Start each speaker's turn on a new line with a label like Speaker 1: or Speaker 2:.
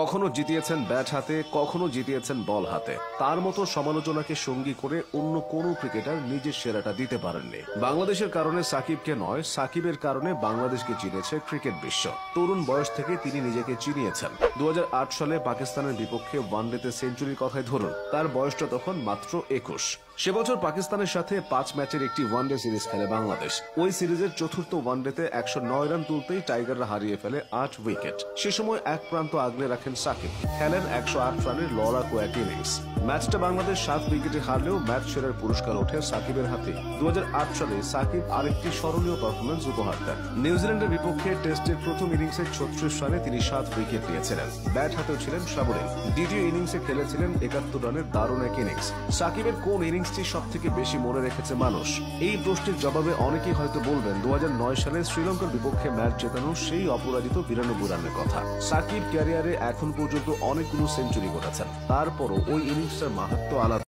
Speaker 1: কখনো জিতিয়েছেন ব্যাট হাতে, কখনো জিতিয়েছেন বল হাতে। তার মতো সমালোচনাকে সঙ্গী করে অন্য কোনো ক্রিকেটার নিজের সেরাটা দিতে পারেননি। বাংলাদেশের কারণে সাকিবকে নয়, সাকিবের কারণে বাংলাদেশকে চিনেছে ক্রিকেট বিশ্ব। তরুণ বয়স থেকে তিনি নিজেকে চিনিয়েছেন। 2008 সালে পাকিস্তানের বিপক্ষে ওয়ানডেতে সেঞ্চুরির কথাই ধরুন, তার বয়সটা তখন মাত্র 21। সে বছর পাকিস্তানের সাথে 5 ম্যাচের একটি ওয়ানডে সিরিজ খেলে বাংলাদেশ। ওই সিরিজের চতুর্থ ওয়ানডেতে 109 রান তুলতেই টাইগাররা হারিয়ে ফেলে 8 উইকেট। সে সময় এক প্রান্ত আগলে রাখেন সাকিব, খেলেন 108 রানের লড়াকু এক ইনিংস। ম্যাচটা বাংলাদেশ 7 উইকেটে হারলেও ম্যাচ সেরার পুরস্কার ওঠে সাকিবের হাতে। 2008 সালে সাকিব আরেকটি স্মরণীয় পারফরমেন্স উপহার দেন। নিউজিল্যান্ডের বিপক্ষে টেস্টের প্রথম ইনিংসে 36 রানে তিনি 7 উইকেট নিয়েছিলেন। ব্যাট হাতেও ছিলেন সাবলীল। দ্বিতীয় ইনিংসে খেলেছিলেন 71 রানের দারুণ এক ইনিংস। সাকিবের কোন ইনিংসটি সব থেকে বেশি মনে রেখেছে মানুষ? এই প্রশ্নের জবাবে অনেকেই হয়তো বলবেন 2009 সালে শ্রীলঙ্কার বিপক্ষে ম্যাচ জেতানো সেই অপরাজিত 92 রানের কথা। সাকিব ক্যারিয়ারে এখন পর্যন্ত অনেকগুলো সেঞ্চুরি করেছেন, তারপরও ওই ইনিংসটার মাহাত্ম্য আলাদা।